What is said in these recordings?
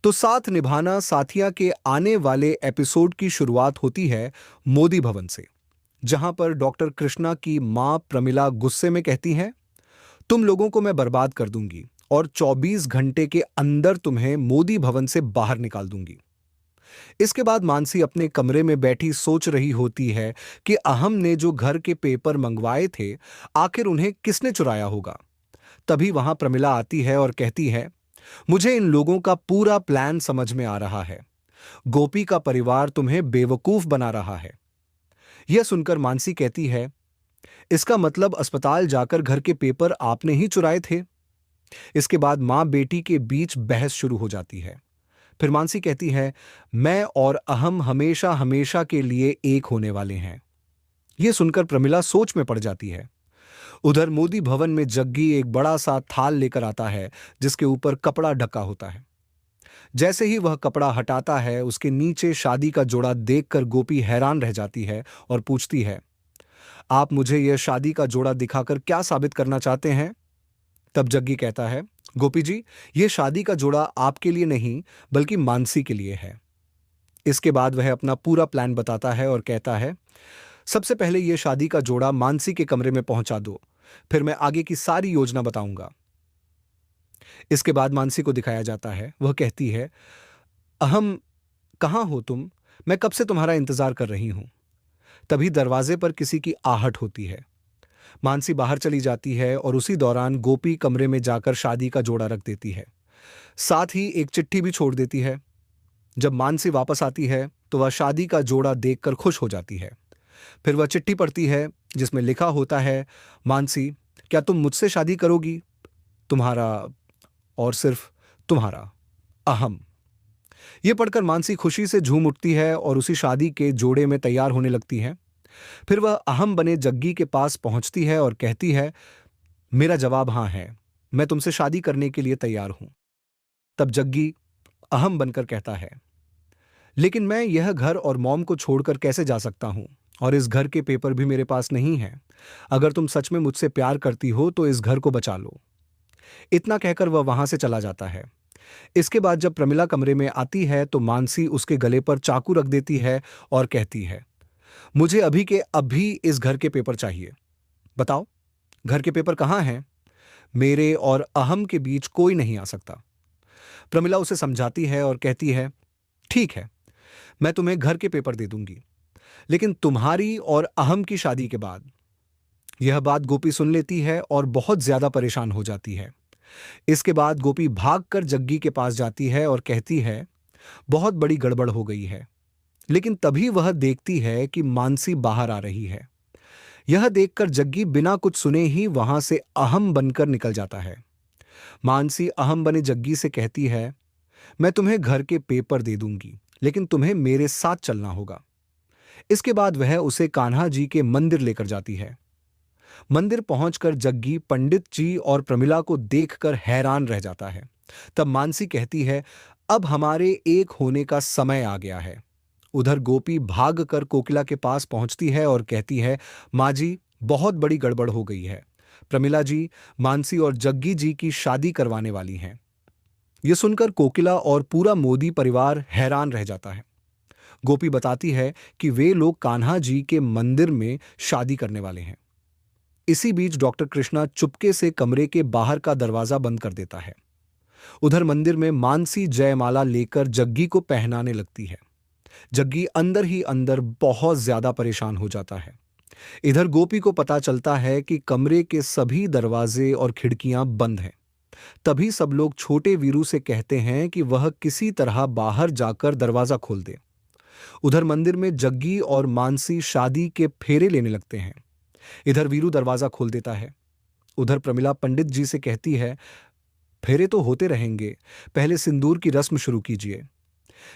तो साथ निभाना साथिया के आने वाले एपिसोड की शुरुआत होती है मोदी भवन से, जहां पर डॉक्टर कृष्णा की मां प्रमिला गुस्से में कहती हैं, तुम लोगों को मैं बर्बाद कर दूंगी और 24 घंटे के अंदर तुम्हें मोदी भवन से बाहर निकाल दूंगी। इसके बाद मानसी अपने कमरे में बैठी सोच रही होती है कि अहम ने जो घर के पेपर मंगवाए थे, आखिर उन्हें किसने चुराया होगा। तभी वहां प्रमिला आती है और कहती है, मुझे इन लोगों का पूरा प्लान समझ में आ रहा है। गोपी का परिवार तुम्हें बेवकूफ बना रहा है। यह सुनकर मानसी कहती है, इसका मतलब अस्पताल जाकर घर के पेपर आपने ही चुराए थे। इसके बाद मां बेटी के बीच बहस शुरू हो जाती है। फिर मानसी कहती है, मैं और अहम हमेशा हमेशा के लिए एक होने वाले हैं। यह सुनकर प्रमिला सोच में पड़ जाती है। उधर मोदी भवन में जग्गी एक बड़ा सा थाल लेकर आता है, जिसके ऊपर कपड़ा ढका होता है। जैसे ही वह कपड़ा हटाता है, उसके नीचे शादी का जोड़ा देखकर गोपी हैरान रह जाती है और पूछती है, आप मुझे यह शादी का जोड़ा दिखाकर क्या साबित करना चाहते हैं? तब जग्गी कहता है, गोपी जी, यह शादी का जोड़ा आपके लिए नहीं बल्कि मानसी के लिए है। इसके बाद वह अपना पूरा प्लान बताता है और कहता है, सबसे पहले यह शादी का जोड़ा मानसी के कमरे में पहुंचा दो, फिर मैं आगे की सारी योजना बताऊंगा। इसके बाद मानसी को दिखाया जाता है। वह कहती है, अहम, कहाँ हो तुम? मैं कब से तुम्हारा इंतजार कर रही हूं। तभी दरवाजे पर किसी की आहट होती है। मानसी बाहर चली जाती है और उसी दौरान गोपी कमरे में जाकर शादी का जोड़ा रख देती है। साथ ही एक चिट्ठी भी छोड़ देती है। जब मानसी वापस आती है तो वह शादी का जोड़ा देखकर खुश हो जाती है। फिर वह चिट्ठी पढ़ती है, जिसमें लिखा होता है, मानसी, क्या तुम मुझसे शादी करोगी? तुम्हारा और सिर्फ तुम्हारा, अहम। यह पढ़कर मानसी खुशी से झूम उठती है और उसी शादी के जोड़े में तैयार होने लगती है। फिर वह अहम बने जग्गी के पास पहुंचती है और कहती है, मेरा जवाब हां है, मैं तुमसे शादी करने के लिए तैयार हूं। तब जग्गी अहम बनकर कहता है, लेकिन मैं यह घर और मॉम को छोड़कर कैसे जा सकता हूं, और इस घर के पेपर भी मेरे पास नहीं है। अगर तुम सच में मुझसे प्यार करती हो तो इस घर को बचा लो। इतना कहकर वह वहां से चला जाता है। इसके बाद जब प्रमिला कमरे में आती है तो मानसी उसके गले पर चाकू रख देती है और कहती है, मुझे अभी के अभी इस घर के पेपर चाहिए। बताओ, घर के पेपर कहाँ हैं? मेरे और अहम के बीच कोई नहीं आ सकता। प्रमिला उसे समझाती है और कहती है, ठीक है, मैं तुम्हें घर के पेपर दे दूंगी, लेकिन तुम्हारी और अहम की शादी के बाद। यह बात गोपी सुन लेती है और बहुत ज्यादा परेशान हो जाती है। इसके बाद गोपी भागकर जग्गी के पास जाती है और कहती है, बहुत बड़ी गड़बड़ हो गई है। लेकिन तभी वह देखती है कि मानसी बाहर आ रही है। यह देखकर जग्गी बिना कुछ सुने ही वहां से अहम बनकर निकल जाता है। मानसी अहम बने जग्गी से कहती है, मैं तुम्हें घर के पेपर दे दूंगी, लेकिन तुम्हें मेरे साथ चलना होगा। इसके बाद वह उसे कान्हा जी के मंदिर लेकर जाती है। मंदिर पहुंचकर जग्गी पंडित जी और प्रमिला को देखकर हैरान रह जाता है। तब मानसी कहती है, अब हमारे एक होने का समय आ गया है। उधर गोपी भागकर कोकिला के पास पहुंचती है और कहती है, माँ जी, बहुत बड़ी गड़बड़ हो गई है। प्रमिला जी मानसी और जग्गी जी की शादी करवाने वाली हैं। यह सुनकर कोकिला और पूरा मोदी परिवार हैरान रह जाता है। गोपी बताती है कि वे लोग कान्हा जी के मंदिर में शादी करने वाले हैं। इसी बीच डॉक्टर कृष्णा चुपके से कमरे के बाहर का दरवाजा बंद कर देता है। उधर मंदिर में मानसी जयमाला लेकर जग्गी को पहनाने लगती है। जग्गी अंदर ही अंदर बहुत ज्यादा परेशान हो जाता है। इधर गोपी को पता चलता है कि कमरे के सभी दरवाजे और खिड़कियां बंद हैं। तभी सब लोग छोटे वीरू से कहते हैं कि वह किसी तरह बाहर जाकर दरवाजा खोल दे। उधर मंदिर में जग्गी और मानसी शादी के फेरे लेने लगते हैं। इधर वीरू दरवाजा खोल देता है। उधर प्रमिला पंडित जी से कहती है, फेरे तो होते रहेंगे, पहले सिंदूर की रस्म शुरू कीजिए।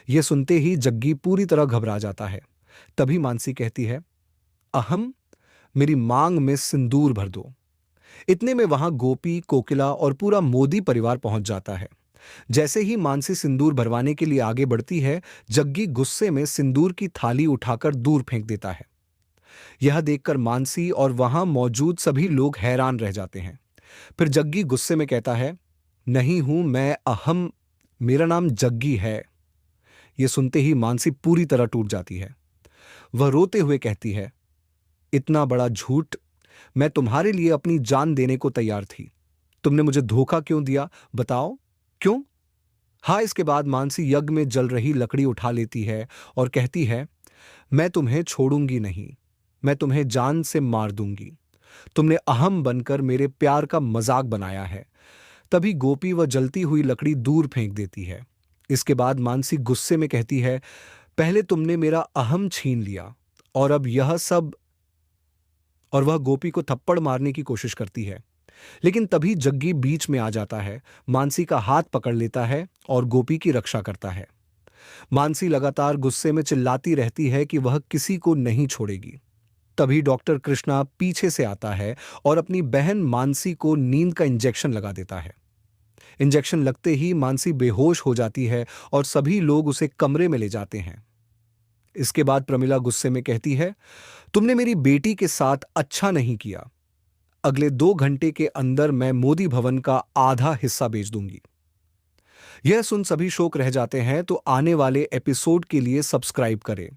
यह सुनते ही जग्गी पूरी तरह घबरा जाता है। तभी मानसी कहती है, अहम, मेरी मांग में सिंदूर भर दो। इतने में वहां गोपी, कोकिला और पूरा मोदी परिवार पहुंच जाता है। जैसे ही मानसी सिंदूर भरवाने के लिए आगे बढ़ती है, जग्गी गुस्से में सिंदूर की थाली उठाकर दूर फेंक देता है। यह देखकर मानसी और वहां मौजूद सभी लोग हैरान रह जाते हैं। फिर जग्गी गुस्से में कहता है, नहीं हूं मैं अहम, मेरा नाम जग्गी है। यह सुनते ही मानसी पूरी तरह टूट जाती है। वह रोते हुए कहती है, इतना बड़ा झूठ! मैं तुम्हारे लिए अपनी जान देने को तैयार थी। तुमने मुझे धोखा क्यों दिया? बताओ, क्यों? हाँ, इसके बाद मानसी यज्ञ में जल रही लकड़ी उठा लेती है और कहती है, मैं तुम्हें छोड़ूंगी नहीं। मैं तुम्हें जान से मार दूंगी। तुमने अहम बनकर मेरे प्यार का मजाक बनाया है। तभी गोपी वह जलती हुई लकड़ी दूर फेंक देती है। इसके बाद मानसी गुस्से में कहती है, पहले तुमने मेरा अहम छीन लिया और अब यह सब। और वह गोपी को थप्पड़ मारने की कोशिश करती है, लेकिन तभी जग्गी बीच में आ जाता है, मानसी का हाथ पकड़ लेता है और गोपी की रक्षा करता है। मानसी लगातार गुस्से में चिल्लाती रहती है कि वह किसी को नहीं छोड़ेगी। तभी डॉक्टर कृष्णा पीछे से आता है और अपनी बहन मानसी को नींद का इंजेक्शन लगा देता है। इंजेक्शन लगते ही मानसी बेहोश हो जाती है और सभी लोग उसे कमरे में ले जाते हैं। इसके बाद प्रमिला गुस्से में कहती है, तुमने मेरी बेटी के साथ अच्छा नहीं किया। अगले 2 घंटे के अंदर मैं मोदी भवन का आधा हिस्सा बेच दूंगी। यह सुन सभी शौक रह जाते हैं, तो आने वाले एपिसोड के लिए सब्सक्राइब करें।